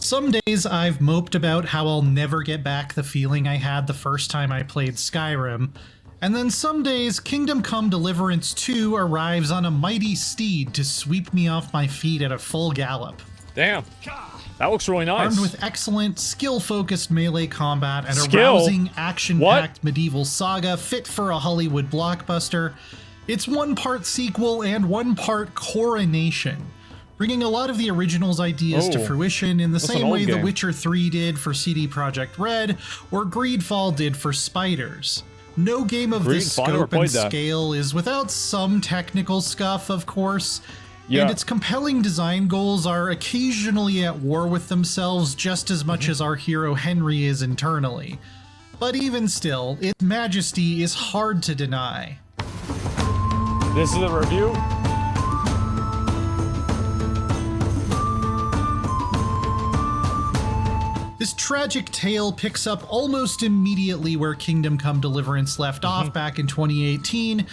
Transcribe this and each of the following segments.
Some days I've moped about how I'll never get back the feeling I had the first time I played Skyrim, and then some days Kingdom Come Deliverance 2 arrives on a mighty steed to sweep me off my feet at a full gallop. Damn, that looks really nice. Armed with excellent, skill-focused melee combat and a rousing, action-packed medieval saga fit for a Hollywood blockbuster, it's one part sequel and one part coronation, bringing a lot of the original's ideas to fruition in the same way The Witcher 3 did for CD Projekt Red or Greedfall did for Spiders. No game of this scope and scale is without some technical scuff, of course, and its compelling design goals are occasionally at war with themselves just as much as our hero Henry is internally. But even still, its majesty is hard to deny. This is a review? This tragic tale picks up almost immediately where Kingdom Come Deliverance left off back in 2018,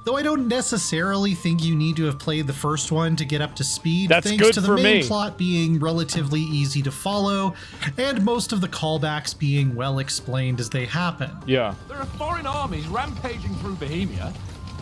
though I don't necessarily think you need to have played the first one to get up to speed, thanks to the main plot being relatively easy to follow, and most of the callbacks being well explained as they happen. Yeah. There are foreign armies rampaging through Bohemia,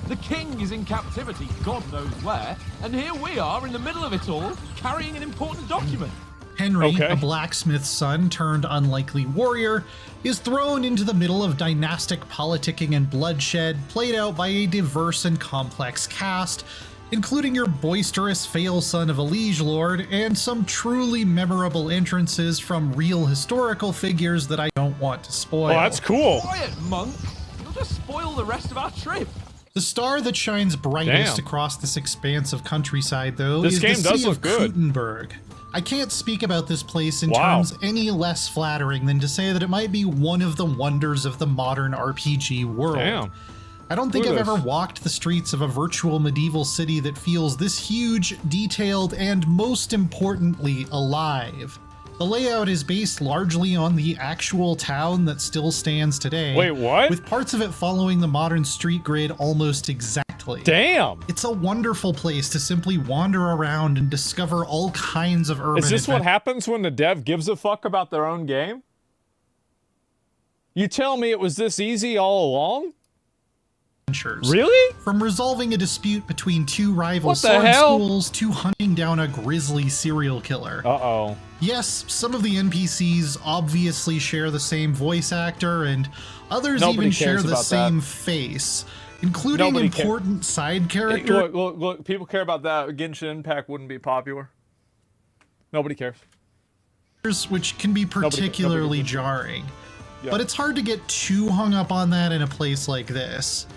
the king is in captivity, God knows where, and here we are in the middle of it all, carrying an important document. Henry, a blacksmith's son turned unlikely warrior, is thrown into the middle of dynastic politicking and bloodshed played out by a diverse and complex cast, including your boisterous fail son of a liege lord and some truly memorable entrances from real historical figures that I don't want to spoil. Oh, that's cool. Quiet, monk. You'll just spoil the rest of our trip. The star that shines brightest across this expanse of countryside, though, is the city of Kuttenberg. I can't speak about this place in terms any less flattering than to say that it might be one of the wonders of the modern RPG world. I don't think I've ever walked the streets of a virtual medieval city that feels this huge, detailed, and most importantly, alive. The layout is based largely on the actual town that still stands today. Wait, what? With parts of it following the modern street grid almost exactly. Damn! It's a wonderful place to simply wander around and discover all kinds of urban Is this what happens when the dev gives a fuck about their own game? You tell me it was this easy all along? Really? From resolving a dispute between two rival sword schools to hunting down a grisly serial killer. Uh-oh. Yes, some of the NPCs obviously share the same voice actor, and others even share the same face, including important side characters. Look, people care about that. Genshin Impact wouldn't be popular. Nobody cares. Which can be particularly jarring. But it's hard to get too hung up on that in a place like this.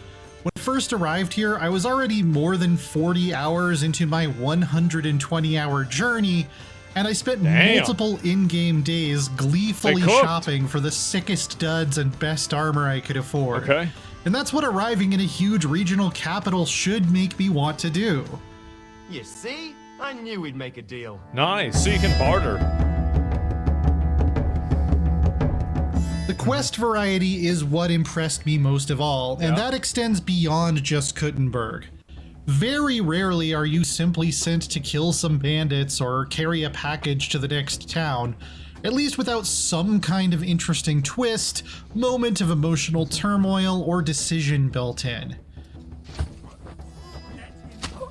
When I first arrived here, I was already more than 40 hours into my 120-hour journey, and I spent multiple in-game days gleefully shopping for the sickest duds and best armor I could afford. And that's what arriving in a huge regional capital should make me want to do. You see? I knew we'd make a deal. Nice, so you can barter. The quest variety is what impressed me most of all, and that extends beyond just Kuttenberg. Very rarely are you simply sent to kill some bandits or carry a package to the next town, at least without some kind of interesting twist, moment of emotional turmoil, or decision built in.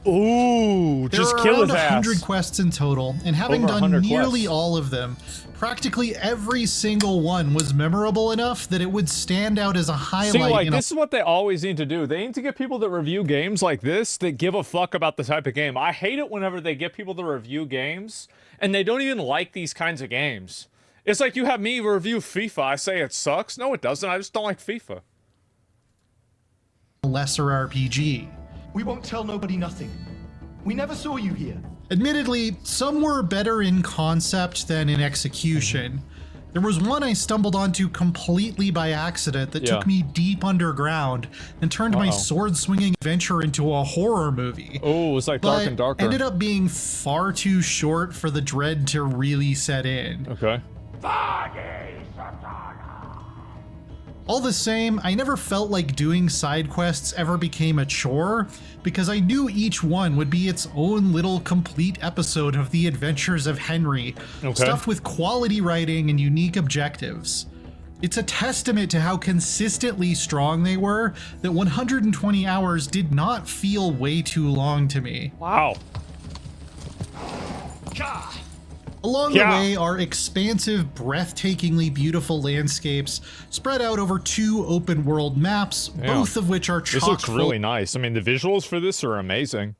Ooh, just kill his ass. There are around 100 quests in total, and having done nearly all of them, practically every single one was memorable enough that it would stand out as a highlight. See, like, this is what they always need to do. They need to get people that review games like this that give a fuck about the type of game. I hate it whenever they get people to review games and they don't even like these kinds of games. It's like you have me review FIFA. I say it sucks. No, it doesn't. I just don't like FIFA. Lesser RPG. We won't tell nobody nothing. We never saw you here. Admittedly, some were better in concept than in execution. There was one I stumbled onto completely by accident that took me deep underground and turned my sword-swinging adventure into a horror movie. Oh, it's like Dark and Darker. Ended up being far too short for the dread to really set in. All the same, I never felt like doing side quests ever became a chore, because I knew each one would be its own little complete episode of the adventures of Henry, stuffed with quality writing and unique objectives. It's a testament to how consistently strong they were that 120 hours did not feel way too long to me. Wow. Along the way are expansive, breathtakingly beautiful landscapes spread out over 2 open world maps, both of which are chock This looks really nice. I mean, the visuals for this are amazing.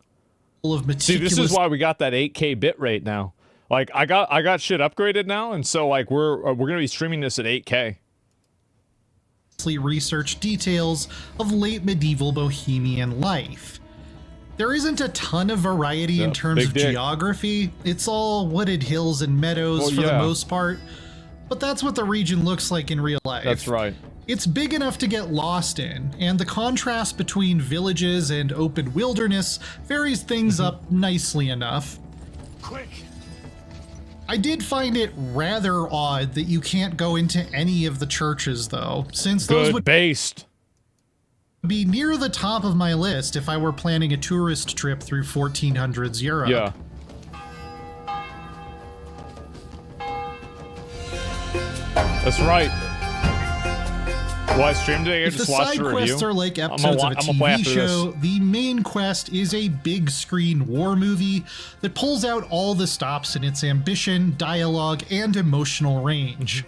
Full of meticulous. See, this is why we got that 8K bitrate now. Like, I got shit upgraded now, and so like we're gonna be streaming this at 8K. Researched details of late medieval Bohemian life. There isn't a ton of variety in terms of geography. It's all wooded hills and meadows for the most part, but that's what the region looks like in real life. That's right. It's big enough to get lost in, and the contrast between villages and open wilderness varies things up nicely enough. Quick! I did find it rather odd that you can't go into any of the churches though, since those would be near the top of my list if I were planning a tourist trip through 1400s Europe. Yeah. That's right. Well, I streamed today. If the side quests are like episodes of a TV show, the main quest is a big screen war movie that pulls out all the stops in its ambition, dialogue, and emotional range.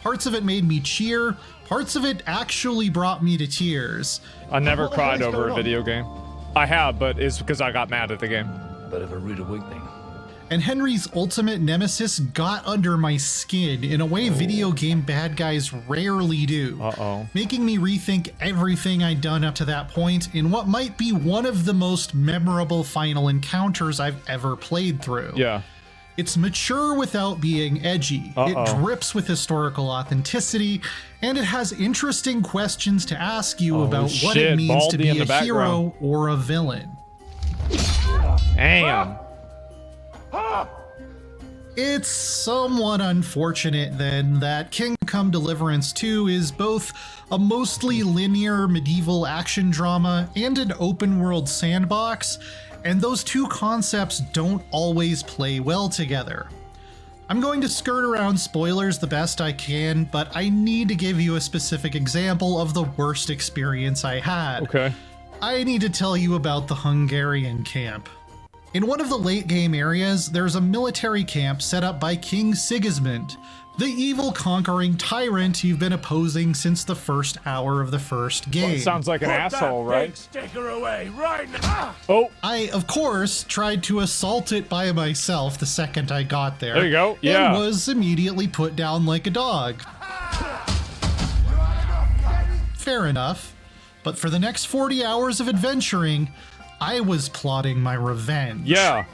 Parts of it made me cheer, parts of it actually brought me to tears. I never cried over a video game. I have, but it's because I got mad at the game. Bit of a rude awakening. And Henry's ultimate nemesis got under my skin in a way video game bad guys rarely do, making me rethink everything I'd done up to that point in what might be one of the most memorable final encounters I've ever played through. Yeah. It's mature without being edgy. It drips with historical authenticity, and it has interesting questions to ask you about what it means to be a hero or a villain. Damn. It's somewhat unfortunate then that Kingdom Come Deliverance 2 is both a mostly linear medieval action drama and an open world sandbox, and those two concepts don't always play well together. I'm going to skirt around spoilers the best I can, but I need to give you a specific example of the worst experience I had. Okay. I need to tell you about the Hungarian camp. In one of the late game areas, there's a military camp set up by King Sigismund, the evil conquering tyrant you've been opposing since the first hour of the first game. Well, it sounds like an asshole, right? Big sticker away right now. Oh. I, of course, tried to assault it by myself the second I got there. There you go. Yeah. And was immediately put down like a dog. Fair enough. But for the next 40 hours of adventuring, I was plotting my revenge. Yeah.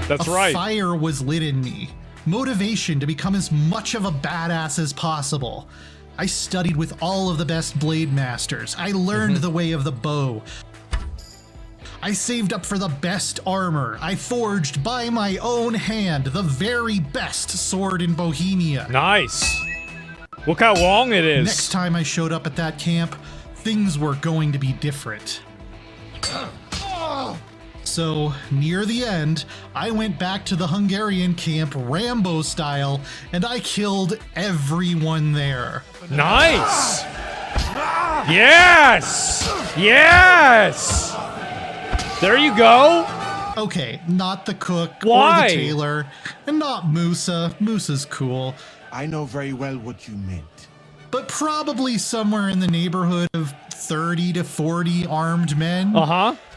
That's right. A fire was lit in me. Motivation to become as much of a badass as possible. I studied with all of the best blade masters. I learned the way of the bow. I saved up for the best armor. I forged by my own hand the very best sword in Bohemia. Nice. Look how long it is. Next time I showed up at that camp, things were going to be different. So, near the end, I went back to the Hungarian camp Rambo style, and I killed everyone there. Nice! Yes! Yes! There you go! Okay, not the cook Why? or the tailor, and not Musa. Musa's cool. I know very well what you meant. But probably somewhere in the neighborhood of 30 to 40 armed men.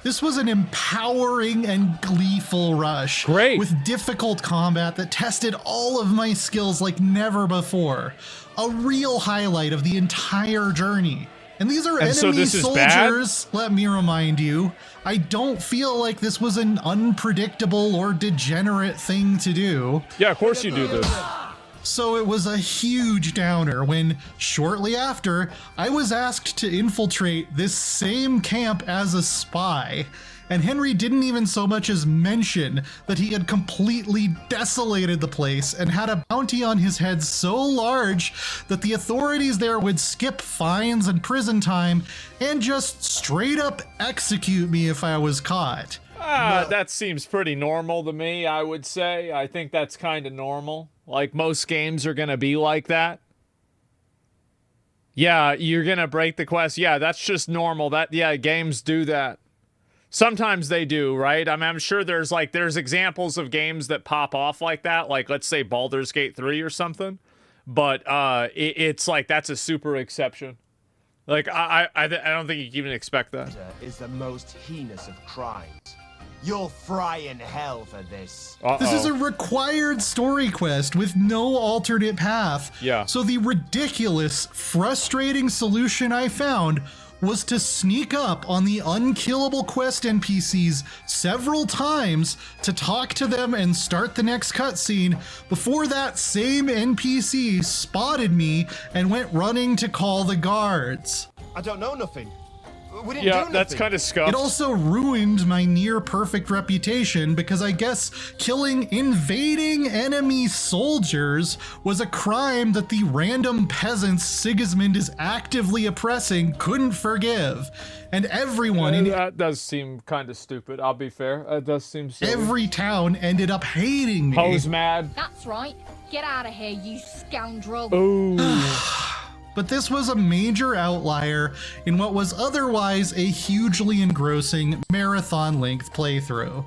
This was an empowering and gleeful rush. Great. With difficult combat that tested all of my skills like never before. A real highlight of the entire journey. And these are enemy soldiers, let me remind you. I don't feel like this was an unpredictable or degenerate thing to do. Yeah, of course you do this. So it was a huge downer when, shortly after, I was asked to infiltrate this same camp as a spy. and Henry didn't even so much as mention that he had completely desolated the place and had a bounty on his head so large that the authorities there would skip fines and prison time and just straight up execute me if I was caught. That seems pretty normal to me, I would say. I think that's kind of normal. Like, most games are going to be like that. Yeah, you're going to break the quest. Yeah, that's just normal. Yeah, games do that. Sometimes they do, right? I mean, I'm sure there's examples of games that pop off like that. Like, let's say Baldur's Gate 3 or something. But it's like, that's a super exception. Like, I don't think you can even expect that. Is the most heinous of crimes. You'll fry in hell for this. This is a required story quest with no alternate path. Yeah. So the ridiculous, frustrating solution I found was to sneak up on the unkillable quest NPCs several times to talk to them and start the next cutscene before that same NPC spotted me and went running to call the guards. I don't know nothing. We didn't do Yeah, nothing. that's kind of scuffed. It also ruined my near-perfect reputation because I guess killing invading enemy soldiers was a crime that the random peasants Sigismund is actively oppressing couldn't forgive. And everyone in that does seem kind of stupid, I'll be fair. It does seem silly. every town ended up hating me. Poe's mad. That's right. Get out of here, you scoundrel. Ooh. But this was a major outlier in what was otherwise a hugely engrossing marathon-length playthrough.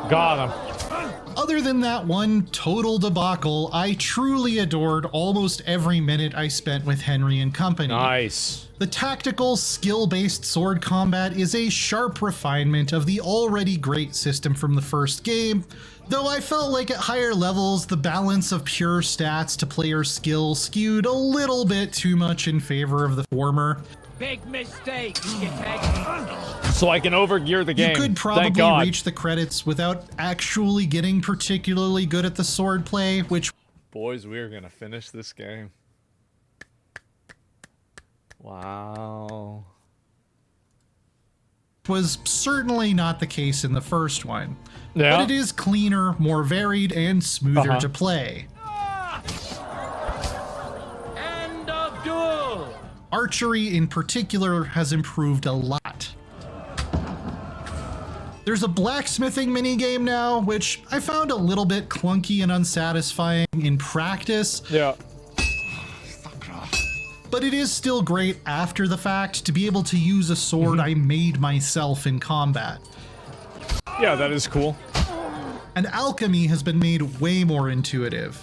Got him. Other than that one total debacle, I truly adored almost every minute I spent with Henry and company. Nice. The tactical, skill-based sword combat is a sharp refinement of the already great system from the first game, though I felt like at higher levels, the balance of pure stats to player skill skewed a little bit too much in favor of the former. Big mistake, shithead. So I can overgear the game. You could Thank probably God. reach the credits without actually getting particularly good at the sword play, which Boys, we are going to finish this game. Wow. was certainly not the case in the first one. Yeah. But it is cleaner, more varied, and smoother to play. End of duel. Archery in particular has improved a lot. There's a blacksmithing minigame now, which I found a little bit clunky and unsatisfying in practice. Yeah. But it is still great after the fact to be able to use a sword I made myself in combat. Yeah, that is cool. And alchemy has been made way more intuitive.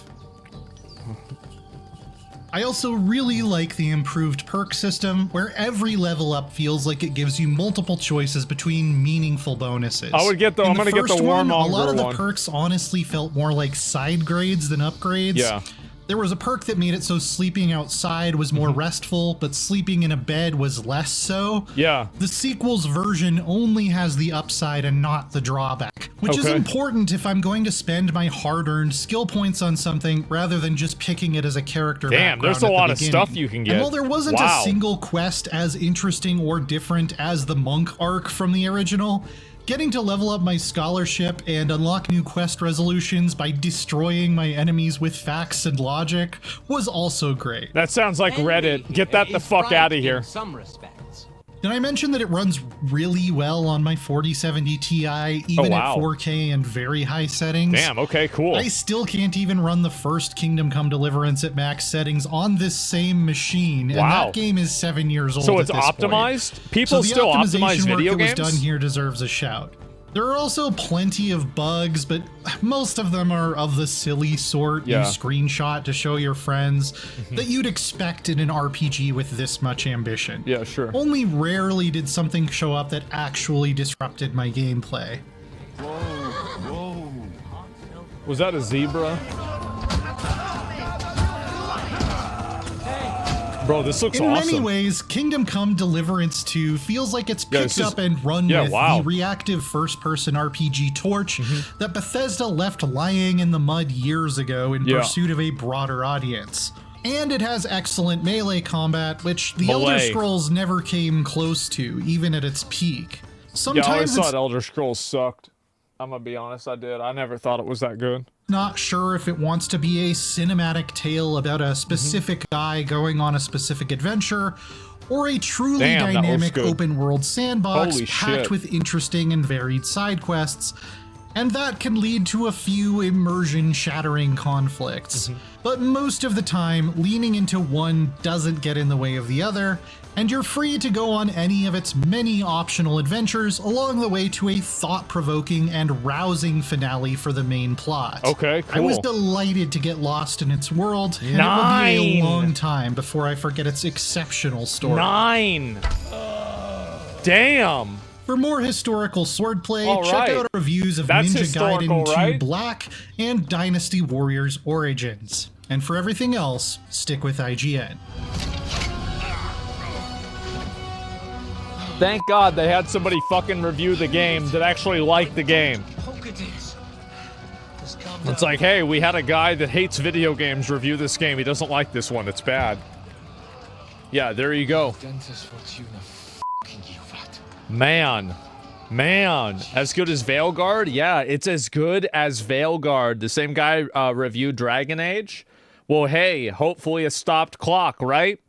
I also really like the improved perk system, where every level up feels like it gives you multiple choices between meaningful bonuses. I would get the, I'm gonna get the warmonger one. A lot of the one. perks honestly felt more like side grades than upgrades. Yeah. There was a perk that made it so sleeping outside was more restful, but sleeping in a bed was less so. Yeah. The sequel's version only has the upside and not the drawback, which is important if I'm going to spend my hard-earned skill points on something rather than just picking it as a character Damn, background there's a at the lot of beginning. stuff you can get. And while there wasn't Wow. a single quest as interesting or different as the monk arc from the original, getting to level up my scholarship and unlock new quest resolutions by destroying my enemies with facts and logic was also great. That sounds like Reddit. Get that the fuck out of here. In some respects. Did I mention that it runs really well on my 4070 Ti, even wow. at 4K and very high settings? Damn, okay, cool. I still can't even run the first Kingdom Come Deliverance at max settings on this same machine, and Wow. that game is 7 years old. So it's at this optimized? point. People So the still optimization optimize video work games? that was done here deserves a shout. There are also plenty of bugs, but most of them are of the silly sort you Yeah. screenshot to show your friends that you'd expect in an RPG with this much ambition. Yeah, sure. Only rarely did something show up that actually disrupted my gameplay. Was that a zebra? Bro, this looks In awesome. many ways, Kingdom Come Deliverance 2 feels like it's Yeah, picked this is- up and run Yeah, with wow. the reactive first-person RPG torch that Bethesda left lying in the mud years ago in Yeah. pursuit of a broader audience. And it has excellent melee combat, which the Elder Scrolls never came close to, even at its peak. Sometimes I always thought Elder Scrolls sucked. I'm gonna be honest, I did. I never thought it was that good. Not sure if it wants to be a cinematic tale about a specific guy going on a specific adventure, or a truly dynamic open world sandbox packed with interesting and varied side quests, and that can lead to a few immersion-shattering conflicts. But most of the time, leaning into one doesn't get in the way of the other, and you're free to go on any of its many optional adventures along the way to a thought-provoking and rousing finale for the main plot. Okay, cool. I was delighted to get lost in its world, and it will be a long time before I forget its exceptional story. 9! Damn! For more historical swordplay, check out our reviews of Ninja Gaiden 2 Black and Dynasty Warriors Origins. And for everything else, stick with IGN. Thank God they had somebody fucking review the game that actually liked the game. It's like, hey, we had a guy that hates video games review this game. He doesn't like this one. It's bad. Yeah, there you go. Man. As good as Veilguard? Yeah, it's as good as Veilguard. The same guy reviewed Dragon Age. Well, hey, hopefully a stopped clock, right?